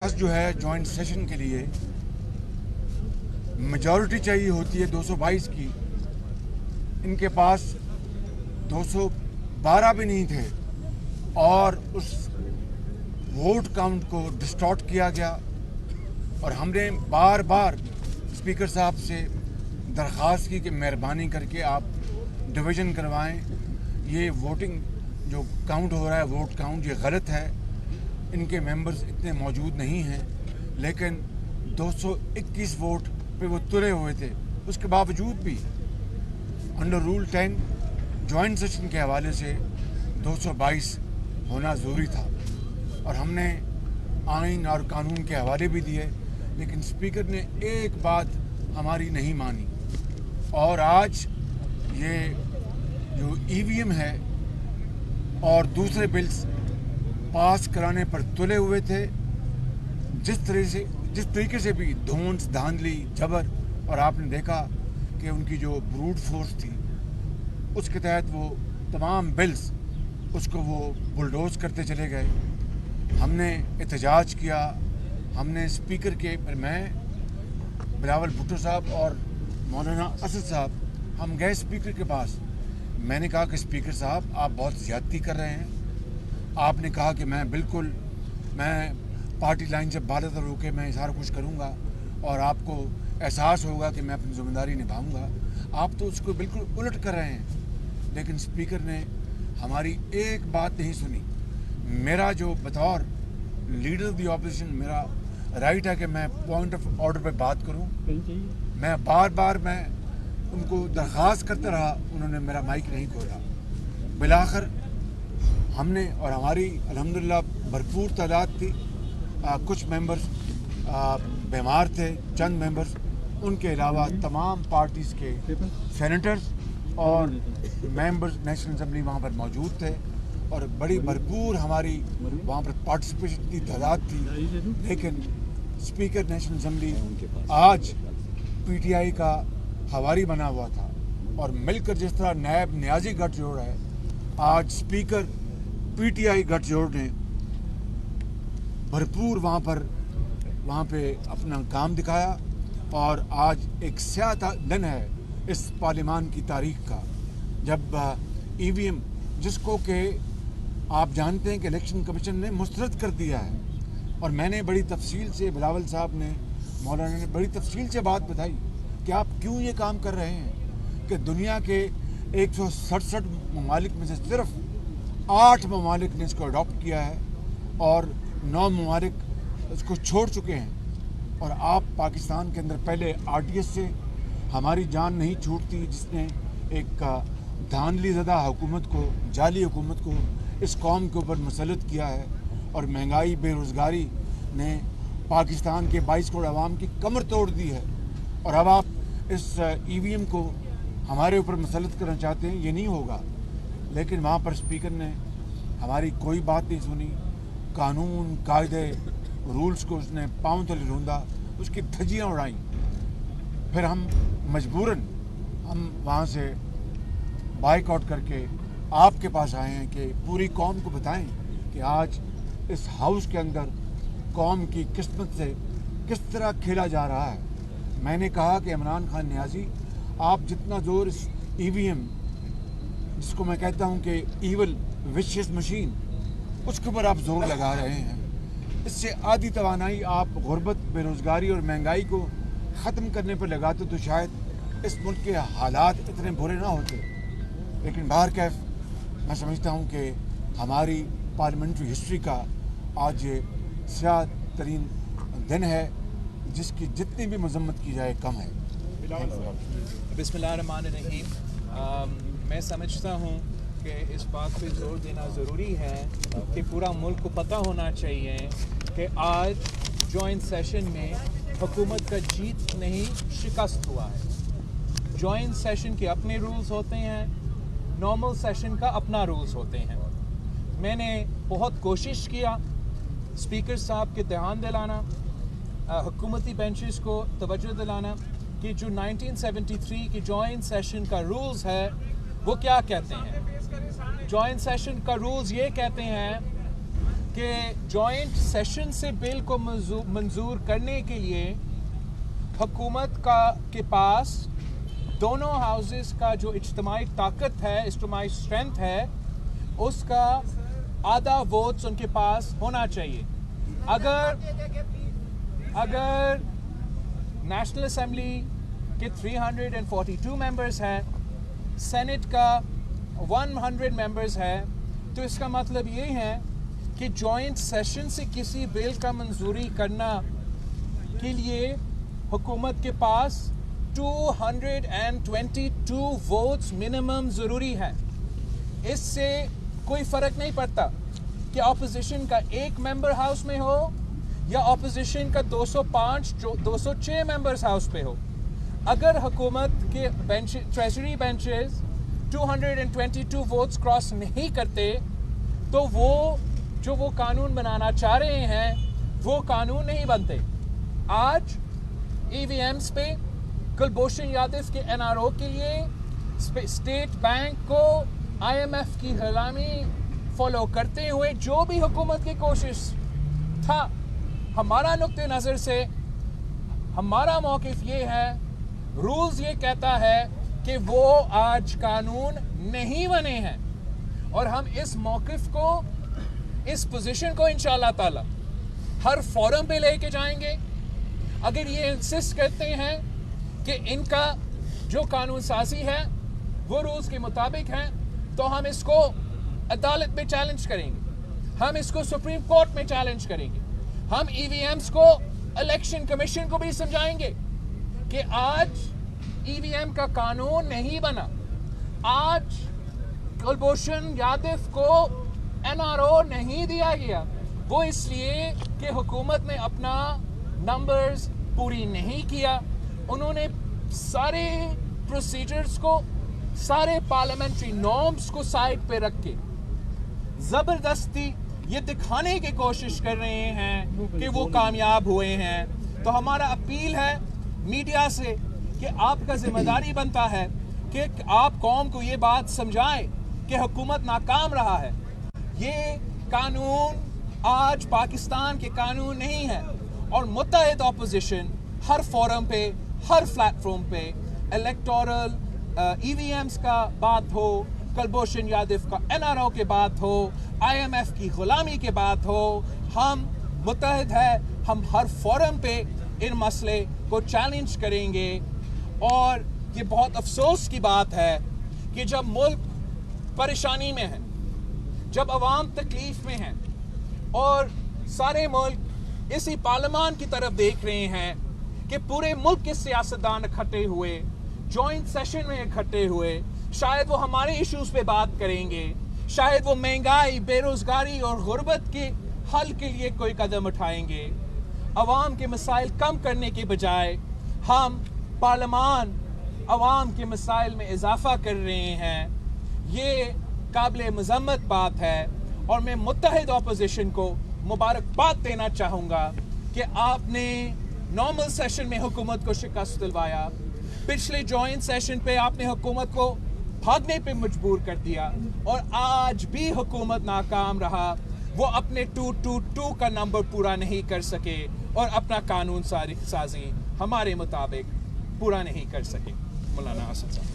بس جو ہے جوائنٹ سیشن کے لیے میجورٹی چاہیے ہوتی ہے 222 کی. ان کے پاس 212 بھی نہیں تھے اور اس ووٹ کاؤنٹ کو ڈسٹارٹ کیا گیا. اور ہم نے بار بار اسپیکر صاحب سے درخواست کی کہ مہربانی کر کے آپ ڈویژن کروائیں. یہ ووٹنگ جو کاؤنٹ ہو رہا ہے ووٹ کاؤنٹ یہ غلط ہے. ان کے ممبرز اتنے موجود نہیں ہیں لیکن 221 ووٹ پہ وہ تلے ہوئے تھے. اس کے باوجود بھی انڈر رول 10 جوائنٹ سیشن کے حوالے سے 222 ہونا ضروری تھا. اور ہم نے آئین اور قانون کے حوالے بھی دیے لیکن اسپیکر نے ایک بات ہماری نہیں مانی. اور آج یہ جو ای وی ایم ہے اور دوسرے بلز پاس کرانے پر تلے ہوئے تھے. جس طریقے سے بھی دھونس دھاندلی جبر اور آپ نے دیکھا کہ ان کی جو بروٹ فورس تھی اس کے تحت وہ تمام بلز اس کو وہ بلڈوز کرتے چلے گئے. ہم نے احتجاج کیا. ہم نے اسپیکر کے میں بلاول بھٹو صاحب اور مولانا اسد صاحب ہم گئے اسپیکر کے پاس. میں نے کہا کہ اسپیکر صاحب آپ بہت زیادتی کر رہے ہیں. آپ نے کہا کہ میں پارٹی لائن سے بالا تر ہو کے میں سارا کچھ کروں گا اور آپ کو احساس ہوگا کہ میں اپنی ذمہ داری نبھاؤں گا. آپ تو اس کو بالکل الٹ کر رہے ہیں. لیکن اسپیکر نے ہماری ایک بات نہیں سنی. میرا جو بطور لیڈر آف دی اپوزیشن میرا رائٹ ہے کہ میں پوائنٹ آف آرڈر پہ بات کروں. میں بار ان کو درخواست کرتا رہا. انہوں نے میرا مائک نہیں کھولا. بالآخر ہم نے اور ہماری الحمدللہ بھرپور تعداد تھی. کچھ ممبرز بیمار تھے چند ممبرز. ان کے علاوہ تمام پارٹیز کے سینیٹرز اور ممبرز نیشنل اسمبلی وہاں پر موجود تھے اور بڑی بھرپور ہماری وہاں پر پارٹیسپیشن کی تعداد تھی. لیکن اسپیکر نیشنل اسمبلی آج پی ٹی آئی کا ہواری بنا ہوا تھا اور مل کر جس طرح نائب نیازی گٹھ جوڑ ہے آج اسپیکر پی ٹی آئی گٹھ جوڑ نے بھرپور وہاں پہ اپنا کام دکھایا. اور آج ایک سیاہ دن ہے اس پارلیمان کی تاریخ کا جب ای وی ایم جس کو کہ آپ جانتے ہیں کہ الیکشن کمیشن نے مسترد کر دیا ہے. اور میں نے بڑی تفصیل سے بلاول صاحب نے مولانا نے بڑی تفصیل سے بات بتائی کہ آپ کیوں یہ کام کر رہے ہیں کہ دنیا کے 167 ممالک میں سے صرف 8 ممالک نے اس کو اڈاپٹ کیا ہے اور 9 ممالک اس کو چھوڑ چکے ہیں. اور آپ پاکستان کے اندر پہلے آر ٹی ایس سے ہماری جان نہیں چھوٹتی جس نے ایک دھاندلی زدہ حکومت کو جعلی حکومت کو اس قوم کے اوپر مسلط کیا ہے. اور مہنگائی بے روزگاری نے پاکستان کے 22 کروڑ عوام کی کمر توڑ دی ہے. اور اب آپ اس ای وی ایم کو ہمارے اوپر مسلط کرنا چاہتے ہیں. یہ نہیں ہوگا. لیکن وہاں پر اسپیکر نے ہماری کوئی بات نہیں سنی. قانون قاعدے رولز کو اس نے پاؤں تلے روندا. اس کی دھجیاں اڑائیں. پھر ہم مجبوراً ہم وہاں سے بائیک آؤٹ کر کے آپ کے پاس آئے ہیں کہ پوری قوم کو بتائیں کہ آج اس ہاؤس کے اندر قوم کی قسمت سے کس طرح کھیلا جا رہا ہے. میں نے کہا کہ عمران خان نیازی آپ جتنا زور اس ای وی ایم جس کو میں کہتا ہوں کہ ایول وشیس مشین اس کے اوپر آپ زور لگا رہے ہیں اس سے آدھی توانائی آپ غربت بے روزگاری اور مہنگائی کو ختم کرنے پر لگاتے تو شاید اس ملک کے حالات اتنے برے نہ ہوتے. لیکن بہرکیف میں سمجھتا ہوں کہ ہماری پارلیمنٹری ہسٹری کا آج یہ سیاہ ترین دن ہے جس کی جتنی بھی مذمت کی جائے کم ہے. بسم اللہ الرحمن الرحیم. میں سمجھتا ہوں کہ اس بات پہ زور دینا ضروری ہے کہ پورا ملک کو پتہ ہونا چاہیے کہ آج جوائنٹ سیشن میں حکومت کا جیت نہیں شکست ہوا ہے. جوائنٹ سیشن کے اپنے رولز ہوتے ہیں, نارمل سیشن کا اپنا رولز ہوتے ہیں. میں نے بہت کوشش کیا اسپیکر صاحب کے دھیان دلانا, حکومتی بینچز کو توجہ دلانا کہ جو 1973 کی جوائنٹ سیشن کا رولز ہے وہ کیا کہتے ہیں. جوائنٹ سیشن کا رولز یہ کہتے ہیں کہ جوائنٹ سیشن سے بل کو منظور کرنے کے لیے حکومت کے پاس دونوں ہاؤسز کا جو اجتماعی طاقت ہے، اجتماعی اسٹرینتھ ہے، اس کا آدھا ووٹس ان کے پاس ہونا چاہیے. اگر نیشنل اسمبلی کے 342 ممبرز ہیں، سینٹ کا 100 ممبرز ہے، تو اس کا مطلب یہ ہے کہ جوائنٹ سیشن سے کسی بل کا منظوری کرنا کے لیے حکومت کے پاس 222 ووٹس منیمم ضروری ہے. اس سے کوئی فرق نہیں پڑتا کہ اپوزیشن کا ایک ممبر ہاؤس میں ہو یا اپوزیشن کا 206 ممبرز ہاؤس پہ ہو. اگر حکومت کے ٹریجری بینچز 222 ووٹس کراس نہیں کرتے تو وہ قانون بنانا چاہ رہے ہیں وہ قانون نہیں بنتے. آج ای وی ایمز پہ کلبھوشن یادو کے این آر او کے لیے اسٹیٹ بینک کو آئی ایم ایف کی غلامی فالو کرتے ہوئے جو بھی حکومت کی کوشش تھا، ہمارا نقطہ نظر سے ہمارا موقف یہ ہے، رولز یہ کہتا ہے کہ وہ آج قانون نہیں بنے ہیں، اور ہم اس موقف کو، اس پوزیشن کو انشاءاللہ تعالی ہر فورم پہ لے کے جائیں گے. اگر یہ انسسٹ کرتے ہیں کہ ان کا جو قانون سازی ہے وہ رولز کے مطابق ہیں، تو ہم اس کو عدالت میں چیلنج کریں گے، ہم اس کو سپریم کورٹ میں چیلنج کریں گے. ہم ای وی ایمز کو، الیکشن کمیشن کو بھی سمجھائیں گے کہ آج ای وی ایم کا قانون نہیں بنا. آج کلبھوشن یادو کو این آر او نہیں دیا گیا، وہ اس لیے کہ حکومت نے اپنا نمبرز پوری نہیں کیا. انہوں نے سارے پروسیجرز کو، سارے پارلیمنٹری نارمز کو سائڈ پہ رکھ کے زبردستی یہ دکھانے کی کوشش کر رہے ہیں کہ وہ کامیاب ہوئے ہیں. تو ہمارا اپیل ہے میڈیا سے کہ آپ کا ذمہ داری بنتا ہے کہ آپ قوم کو یہ بات سمجھائیں کہ حکومت ناکام رہا ہے. یہ قانون آج پاکستان کے قانون نہیں ہے، اور متحد اپوزیشن ہر فورم پہ، ہر پلیٹ فارم پہ، الیکٹورل ای وی ایمز کا بات ہو، کلبھوشن یادو کا این آر او کے بات ہو، آئی ایم ایف کی غلامی کے بات ہو، ہم متحد ہیں. ہم ہر فورم پہ ان مسئلے کو چیلنج کریں گے. اور یہ بہت افسوس کی بات ہے کہ جب ملک پریشانی میں ہے، جب عوام تکلیف میں ہیں، اور سارے ملک اسی پارلیمان کی طرف دیکھ رہے ہیں کہ پورے ملک کے سیاستدان اکٹھے ہوئے، جوائنٹ سیشن میں اکٹھے ہوئے، شاید وہ ہمارے ایشوز پہ بات کریں گے، شاید وہ مہنگائی، بے روزگاری اور غربت کے حل کے لیے کوئی قدم اٹھائیں گے. عوام کے مسائل کم کرنے کے بجائے ہم پارلیمان عوام کے مسائل میں اضافہ کر رہے ہیں. یہ قابل مذمت بات ہے، اور میں متحد اپوزیشن کو مبارکباد دینا چاہوں گا کہ آپ نے نارمل سیشن میں حکومت کو شکست دلوایا. پچھلے جوائنٹ سیشن پہ آپ نے حکومت کو بھاگنے پہ مجبور کر دیا، اور آج بھی حکومت ناکام رہا. وہ اپنے 222 کا نمبر پورا نہیں کر سکے، اور اپنا قانون سازی ہمارے مطابق پورا نہیں کر سکے. مولانا اسد صاحب.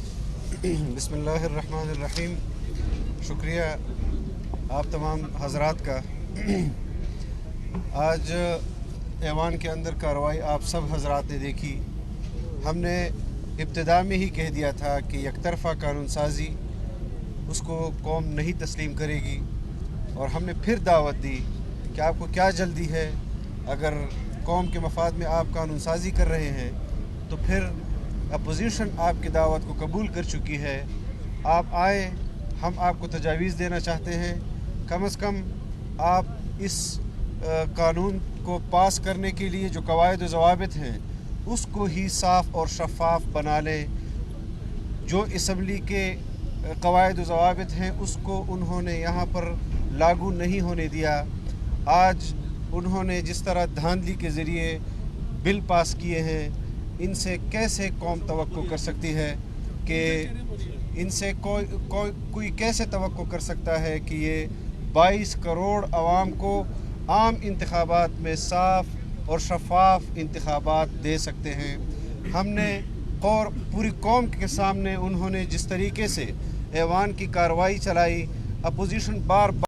بسم اللہ الرحمن الرحیم. شکریہ آپ تمام حضرات کا. آج ایوان کے اندر کارروائی آپ سب حضرات نے دیکھی. ہم نے ابتدا میں ہی کہہ دیا تھا کہ یک طرفہ قانون سازی اس کو قوم نہیں تسلیم کرے گی، اور ہم نے پھر دعوت دی کہ آپ کو کیا جلدی ہے؟ اگر قوم کے مفاد میں آپ قانون سازی کر رہے ہیں تو پھر اپوزیشن آپ کی دعوت کو قبول کر چکی ہے. آپ آئے، ہم آپ کو تجاویز دینا چاہتے ہیں. کم از کم آپ اس قانون کو پاس کرنے کے لیے جو قواعد و ضوابط ہیں اس کو ہی صاف اور شفاف بنا لیں. جو اسمبلی کے قواعد و ضوابط ہیں اس کو انہوں نے یہاں پر لاگو نہیں ہونے دیا. آج انہوں نے جس طرح دھاندلی کے ذریعے بل پاس کیے ہیں، ان سے کیسے قوم توقع کر سکتی ہے کہ ان سے کوئی کیسے توقع کر سکتا ہے کہ یہ 22 करोड़ आवाम को आम इंतखाबात में साफ और शफाफ इंतखाबात दे सकते हैं। हमने और पूरी कौम के सामने उन्होंने जिस तरीके से ऐवान की कार्रवाई चलाई, अपोजिशन बार बार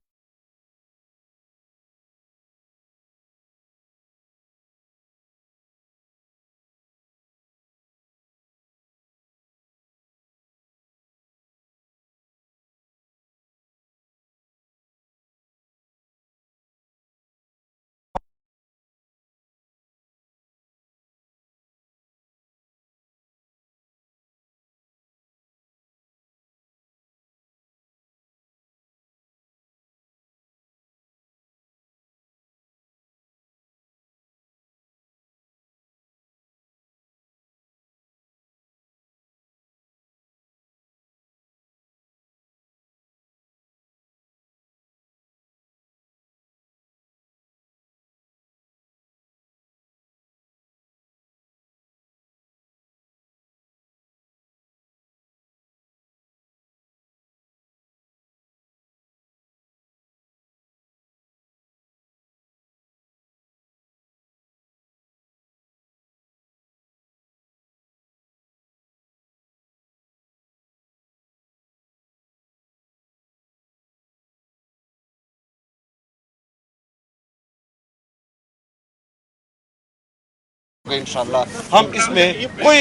इंशाल्लाह हम इसमें कोई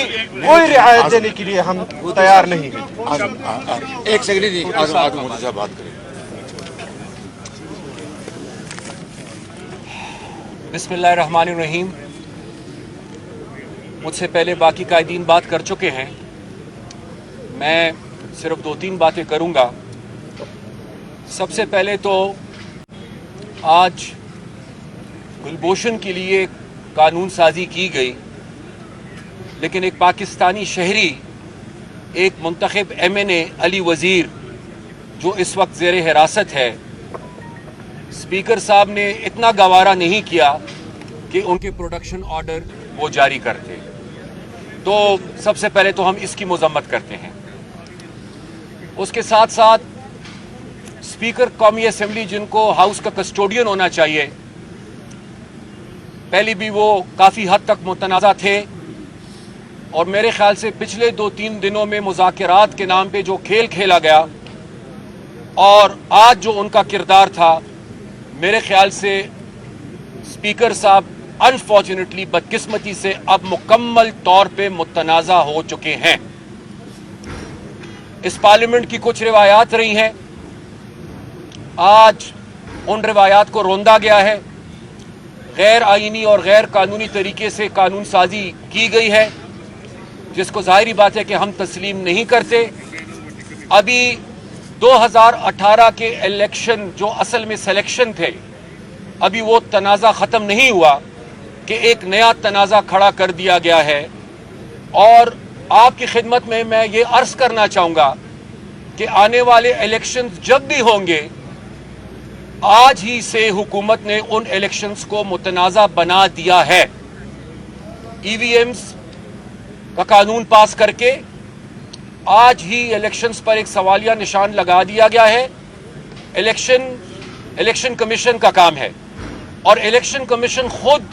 रियायत देने के लिए हम तैयार नहीं हैं। एक सेकंड जी, आगे मोदी साहब बात करें। बिस्मिल्लाहिर्रहमानिर्रहीम। मुझसे पहले बाकी कायदीन बात कर चुके हैं, मैं सिर्फ 2-3 बातें करूंगा। सबसे पहले तो आज गुलभूषण के लिए कानून साजी की गई, लेकिन एक पाकिस्तानी शहरी, एक मुंतखब MNA अली वज़ीर जो इस वक्त ज़ेर हिरासत है, स्पीकर साहब ने इतना गवारा नहीं किया कि उनके प्रोडक्शन ऑर्डर वो जारी करते। तो सबसे पहले तो हम इसकी मज़म्मत करते हैं। उसके साथ साथ स्पीकर कौमी असम्बली, जिनको हाउस का कस्टोडियन होना चाहिए, पहले भी वो काफ़ी हद तक मुतनाज़ा थे और मेरे ख्याल से पिछले 2-3 दिनों में मुज़ाकरात के नाम पे जो खेल खेला गया और आज जो उनका किरदार था, मेरे ख्याल से स्पीकर साहब अनफॉर्चुनेटली, बदकिस्मती से अब मुकम्मल तौर पे मुतनाज़ा हो चुके हैं। इस पार्लियामेंट की कुछ रिवायात रही हैं, आज उन रिवायात को रोंदा गया है, गैर आईनी और गैर कानूनी तरीके से कानून साजी की गई है, जिसको ज़ाहिरी बात है कि हम तस्लीम नहीं करते। अभी 2018 के इलेक्शन जो असल में सिलेक्शन थे, अभी वो तनाज़ा ख़त्म नहीं हुआ कि एक नया तनाज़ा खड़ा कर दिया गया है। और आपकी खिदमत में मैं ये अर्ज़ करना चाहूँगा कि आने वाले इलेक्शन जब भी होंगे, आज ही से हुकूमत ने उन इलेक्शंस को मुतनाज़ा बना दिया है। EVMs का कानून पास करके आज ही इलेक्शंस पर एक सवालिया निशान लगा दिया गया है। इलेक्शन कमीशन का काम है और इलेक्शन कमीशन खुद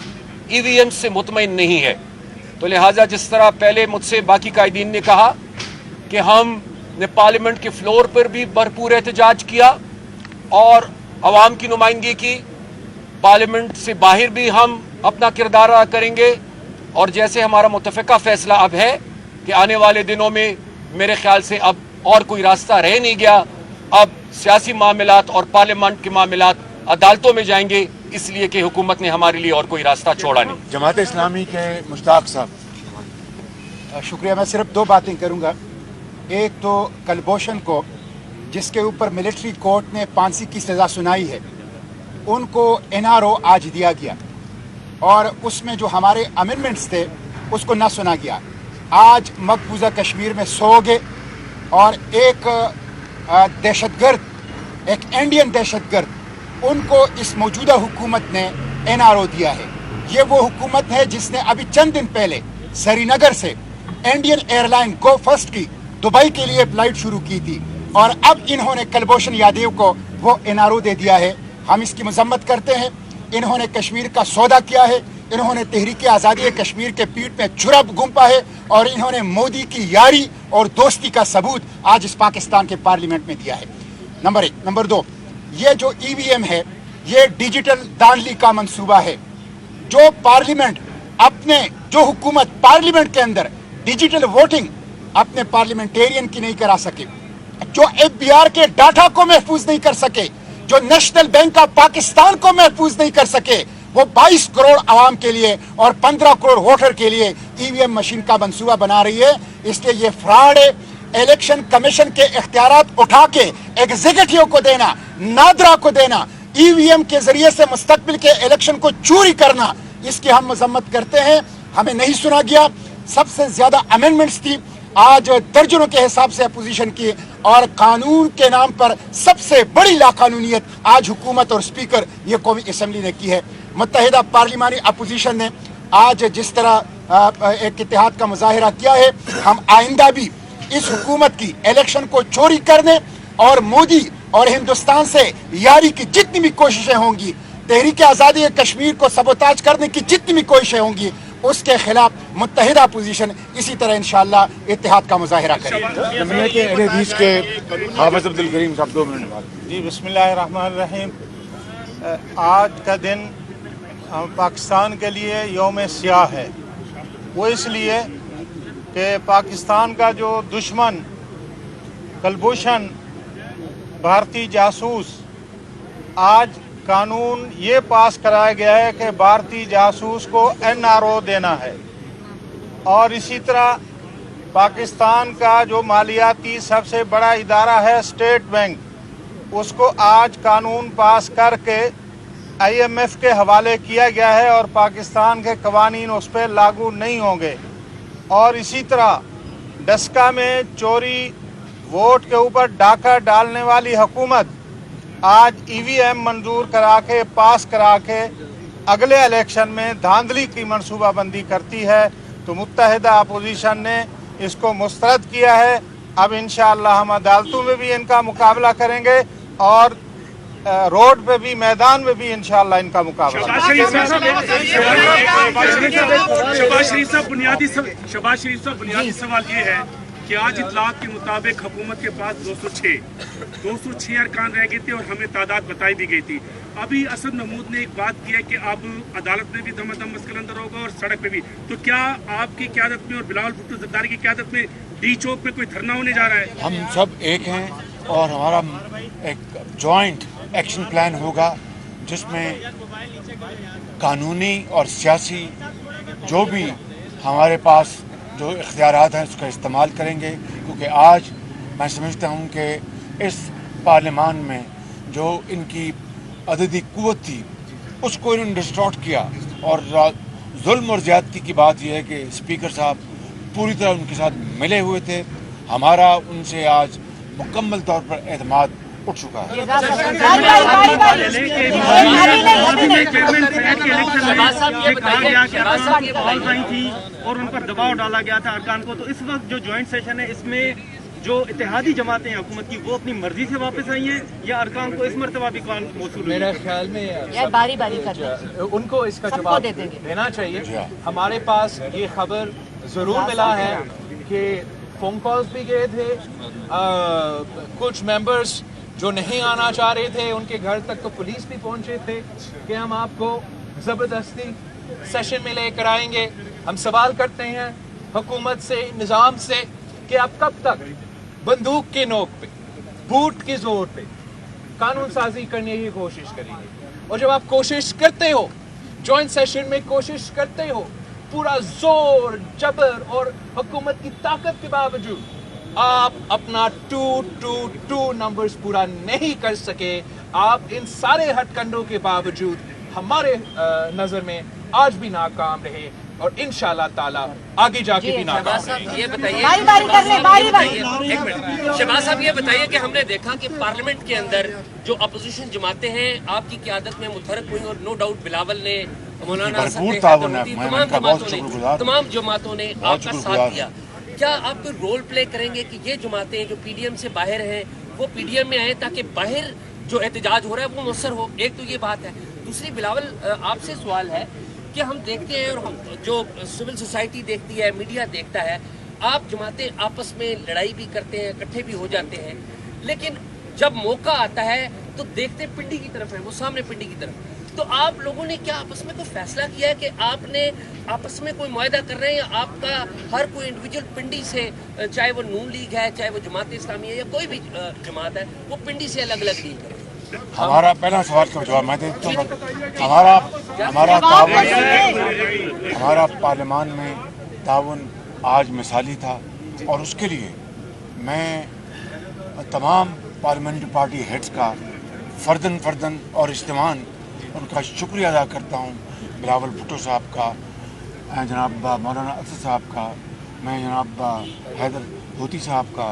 EVM से मुतमईन नहीं है। तो लिहाजा जिस तरह पहले मुझसे बाकी कायदीन ने कहा कि हमने पार्लियामेंट के फ्लोर पर भी भरपूर एहतजाज किया और अवाम की नुमाइंदगी की, पार्लियामेंट से बाहर भी हम अपना किरदार अदा करेंगे। और जैसे हमारा मुत्तफ़िका फ़ैसला अब है कि आने वाले दिनों में मेरे ख्याल से अब और कोई रास्ता रह नहीं गया, अब सियासी मामलात और पार्लियामेंट के मामलात अदालतों में जाएंगे, इसलिए कि हुकूमत ने हमारे लिए और कोई रास्ता छोड़ा नहीं। जमात इस्लामी के मुश्ताक साहब। शुक्रिया। मैं सिर्फ 2 बातें करूंगा। एक तो कुलभूषण को, जिसके ऊपर मिलिट्री कोर्ट ने फांसी की सज़ा सुनाई है, उनको NRO आज दिया गया और उसमें जो हमारे अमेंडमेंट्स थे उसको ना सुना गया। आज मकबूजा कश्मीर में सोगे और एक दहशतगर्द, एक इंडियन दहशतगर्द, उनको इस मौजूदा हुकूमत ने NRO दिया है। ये वो हुकूमत है जिसने अभी चंद दिन पहले श्रीनगर से इंडियन एयरलाइन गो फर्स्ट की दुबई के लिए फ्लाइट शुरू की थी। और अब इन्होंने कुलभूषण यादव को वो NRO दे दिया है। हम इसकी मजम्मत करते हैं। इन्होंने कश्मीर का सौदा किया है, इन्होंने तहरीक आज़ादी कश्मीर के पीठ में छुरा घूंपा है और इन्होंने मोदी की यारी और दोस्ती का सबूत आज इस पाकिस्तान के पार्लियामेंट में दिया है। नंबर 1। नंबर 2, ये जो EVM है ये डिजिटल दांधली का मंसूबा है। जो पार्लियामेंट अपने जो हुकूमत पार्लियामेंट के अंदर डिजिटल वोटिंग अपने पार्लियामेंटेरियन की नहीं करा सके, जो FBR के डाटा को महफूज नहीं कर सके, जो नेशनल बैंक ऑफ पाकिस्तान को महफूज नहीं कर सके, वो 22 करोड़ आवाम के लिए और 15 करोड़ वोटर के लिए EVM मशीन का मंसूबा बना रही है। इसलिए ये फ्रॉड है। इलेक्शन कमीशन के इख्तियारात उठा के एग्जीक्यूटिव को देना, नादरा को देना, EVM के जरिए से मुस्तकबिल के इलेक्शन को चोरी करना, इसकी हम मजम्मत करते हैं। हमें नहीं सुना गया। सबसे ज्यादा अमेंडमेंट्स थी आज दर्जनों के हिसाब से अपोजिशन की, और कानून के नाम पर सबसे बड़ी लाकानूनियत आज हुकूमत और स्पीकर ये कौमी असम्बली ने की है। मुत्तहिदा पार्लिमानी अपोजिशन ने आज जिस तरह एक इत्तेहाद का मुजाहिरा किया है, हम आइंदा भी इस हुकूमत की इलेक्शन को चोरी करने और मोदी और हिंदुस्तान से यारी की जितनी भी कोशिशें होंगी, तहरीक आज़ादी कश्मीर को सबोताज करने की जितनी भी कोशिशें होंगी, उसके खिलाफ मुत्तहिदा अपोजिशन इसी तरह इंशाअल्लाह इत्तेहाद का मुजाहिरा करेगी। हाफिज अब्दुल करीम साहब 2 मिनट बाद। जी, बिस्मिल्लाहिर्रहमानिर्रहीम। आज का दिन पाकिस्तान के लिए यौम स्याह है। वो इसलिए कि पाकिस्तान का जो दुश्मन कुलभूषण भारतीय जासूस, आज कानून ये पास कराया गया है कि भारतीय जासूस को NRO देना है। और इसी तरह पाकिस्तान का जो मालियाती सबसे बड़ा इदारा है स्टेट बैंक, उसको आज कानून पास करके IMF के हवाले किया गया है और पाकिस्तान के कवानीन उस पर लागू नहीं होंगे। और इसी तरह डस्का में चोरी वोट के ऊपर डाका डालने वाली हुकूमत आज EVM मंजूर करा के पास करा के अगले इलेक्शन में धांधली की मनसूबाबंदी करती है। तो मुत्तहिदा अपोजिशन ने इसको मुस्तरद किया है। अब इंशाअल्लाह हम अदालतों में भी इनका मुकाबला करेंगे और रोड पे भी, मैदान में भी इंशाअल्लाह इनका मुकाबला। शहबाज शरीफ साहब, बुनियादी सवाल ये है कि आज इतलात के मुताबिक हुकूमत के पास 206 अरकान रह गए थे और हमें तादाद बताई भी गई थी। अभी असद महमूद ने एक बात की है कि अब अदालत में भी दमादम मसला अंदर होगा और सड़क पे भी। तो क्या आपकी क़यादत में और बिलावल भुट्टो ज़रदारी की क़यादत में D चौक पे कोई धरना होने जा रहा है? हम सब एक हैं और हमारा एक जॉइंट एक्शन प्लान होगा जिसमें कानूनी और सियासी जो भी हमारे पास जो इख्तियारात हैं उसका इस्तेमाल करेंगे, क्योंकि आज मैं समझता हूँ कि इस पार्लियामान में जो इनकी अददी कुव्वत थी उसको इन्होंने डिस्ट्रॉट किया। और जुल्म और ज़्यादती की बात यह है कि स्पीकर साहब पूरी तरह उनके साथ मिले हुए थे। हमारा उनसे आज मुकम्मल तौर पर एतमाद उठ चुका है। और उन पर दबाव डाला गया था अरकान को। तो इस वक्त जो ज्वाइंट सेशन है इसमें जो इत्तेहादी जमातें हैं हुकूमत की, वो अपनी मर्जी से वापस आई हैं या अरकान को इस मरतबा भी कौन मौसूल? मेरे ख्याल में यार बारी कर उनको इसका जवाब देना चाहिए। हमारे पास ये खबर जरूर मिला है कि फोन कॉल्स भी गए थे, कुछ मेंबर्स जो नहीं आना चाह रहे थे उनके घर तक तो पुलिस भी पहुंचे थे कि हम आपको जबरदस्ती सेशन में लेकर आएंगे। हम सवाल करते हैं हुकूमत से, निज़ाम से कि आप कब तक बंदूक के नोक पे, बूट के जोर पे कानून साजी करने की कोशिश करेंगे? और जब आप कोशिश करते हो, जॉइंट सेशन में कोशिश करते हो, पूरा जोर जबर और हुकूमत की ताकत के बावजूद आप अपना 222 नंबर्स पूरा नहीं कर सके। आप इन सारे हथकंडों के बावजूद हमारे नजर में आज भी नाकाम रहे और इंशाअल्लाह ताला आगे जाके भी नाकाम रहेंगे। ये बताइए, एक मिनट शहबाज साहब, ये बताइए कि हमने देखा कि पार्लियामेंट के अंदर जो अपोजिशन जमातें हैं आपकी क़यादत में मुतहरक हुई और नो डाउट बिलावल ने, मौलाना तमाम जमातों ने आपका साथ दिया। क्या आप कोई रोल प्ले करेंगे कि ये जमातें जो PDM से बाहर हैं वो पीडीएम में आए ताकि बाहर जो एहतजाज हो रहा है वो मुयसर हो। एक तो ये बात है। दूसरी बिलावल आपसे सवाल है कि हम देखते हैं और हम जो सिविल सोसाइटी देखती है, मीडिया देखता है, आप जमातें आपस में लड़ाई भी करते हैं, इकट्ठे भी हो जाते हैं, लेकिन जब मौका आता है तो देखते पिंडी की तरफ है, वो सामने पिंडी की तरफ। तो आप लोगों ने क्या आपस में कोई फैसला किया है कि आपने आपस में कोई मुआहदा कर रहे हैं, या आपका हर कोई इंडिविजुअल पिंडी से, चाहे वो नून लीग है, चाहे वो जमात इस्लामी है, या कोई भी जमात है, वो पिंडी से अलग अलग डील करे? हमारा पहला सवाल का जवाब मैं देता हूँ। हमारा पार्लियामान में ताउन आज मिसाली था, और उसके लिए मैं तमाम पार्लियामेंट्री पार्टी हेड्स का फर्दन और इज्तिमान उनका शुक्रिया अदा करता हूँ। बिलावल भुट्टो साहब का, जनाब मौलाना अफसर साहब का, मैं जनाब हैदर होती साहब का,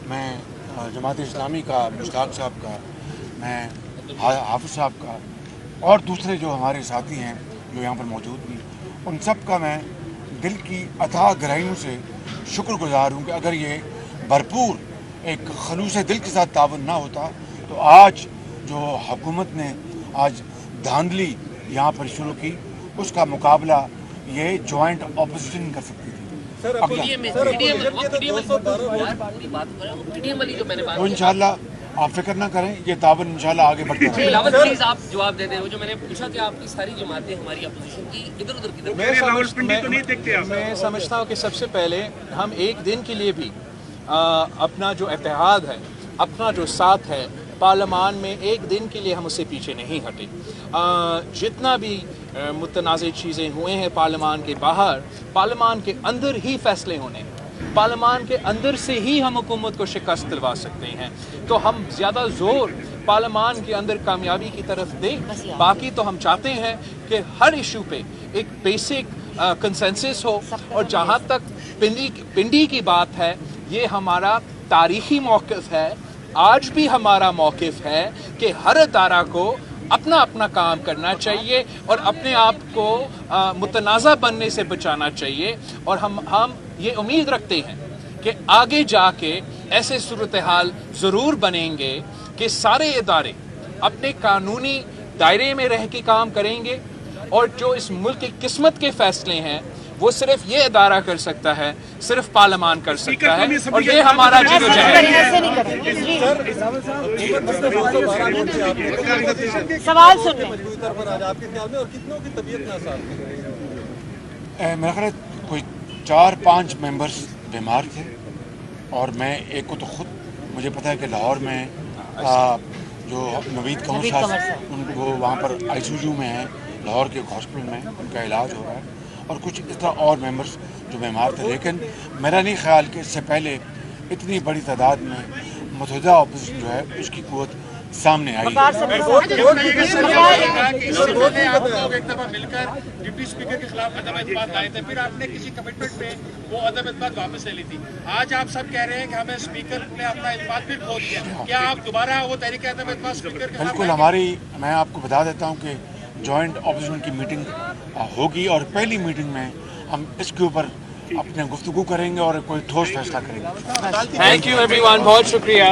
मैं जमात इस्लामी का मुश्ताक साहब का, मैं हाफिज साहब का, और दूसरे जो हमारे साथी हैं जो यहाँ पर मौजूद भी, उन सब का मैं दिल की अथाह गहराइयों से शुक्रगुजार हूँ कि अगर ये भरपूर एक खलूस दिल के साथ तावन ना होता तो आज जो हुकूमत ने आज धांधली यहाँ पर शुरू की, उसका मुकाबला ये जॉइंट ऑपोजिशन कर सकती थी। वो इंशाल्लाह आप फिक्र ना करें, ये तावन इंशाल्लाह आगे बढ़ता है। प्लीज आप जवाब दे दें। वो जो मैंने पूछा कि आपकी सारी जमातें हमारी अपोजिशन की इधर उधर की तरफ, मैं समझता हूँ कि सबसे पहले हम एक दिन के लिए भी अपना जो इत्तेहाद है, अपना जो साथ है पार्लियामान में, एक दिन के लिए हम उससे पीछे नहीं हटे। जितना भी मुतनाज़ चीज़ें हुए हैं पार्लियामान के बाहर, पार्लियामान के अंदर ही फैसले होने हैं। पार्लियामान के अंदर से ही हम हुकूमत को शिकस्त दिलवा सकते हैं। तो हम ज़्यादा ज़ोर पार्लियामान के अंदर कामयाबी की तरफ दें। बाकी तो हम चाहते हैं कि हर इशू पे एक बेसिक कंसेंसस हो। और जहाँ तक पिंडी की बात है, ये हमारा तारीख़ी मौक़िफ़ है। आज भी हमारा मौक़िफ़ है कि हर अदारा को अपना अपना काम करना चाहिए और अपने आप को मुतनाज़ा बनने से बचाना चाहिए। और हम ये उम्मीद रखते हैं कि आगे जाके ऐसे सूरत हाल ज़रूर बनेंगे कि सारे इदारे अपने कानूनी दायरे में रह के काम करेंगे, और जो इस मुल्क की किस्मत के फ़ैसले हैं वो सिर्फ ये इदारा कर सकता है, सिर्फ पार्लियामान कर सकता है, और ये हमारा जिदोजहद है। सवाल सुन लें। मेरा ख्याल कोई 4-5 मेंबर्स बीमार थे, और मैं एक को तो खुद मुझे पता है कि लाहौर में जो नवीद कंवर साहब, उनको वहाँ पर ICU में हैं, लाहौर के हॉस्पिटल में उनका इलाज हो रहा है, और कुछ इस तरह और मेंबर्स जो बीमार थे। लेकिन मेरा नहीं ख्याल कि इससे पहले इतनी बड़ी तादाद में मौजूदा अपोजिशन जो है उसकी कुव्वत सामने आई है। मिलकर डिप्टी स्पीकर के खिलाफ अदम एतमाद लाए थे, फिर आपने किसी कमिटमेंट पे वो अदम एतमाद वापस ले ली थी। आज आप सब कह रहे हैं कि हमें स्पीकर ने अपना एतमाद फिर खो दिया। क्या आप दोबारा वो तहरीक अदम एतमाद स्पीकर के खिलाफ? बिल्कुल। मैं आपको बता देता हूँ कि जॉइंट ऑपोजिशन की मीटिंग होगी, और पहली मीटिंग में हम इसके ऊपर अपने गुफ्तगू करेंगे और कोई ठोस फैसला करेंगे। थैंक यू एवरीवन, बहुत शुक्रिया।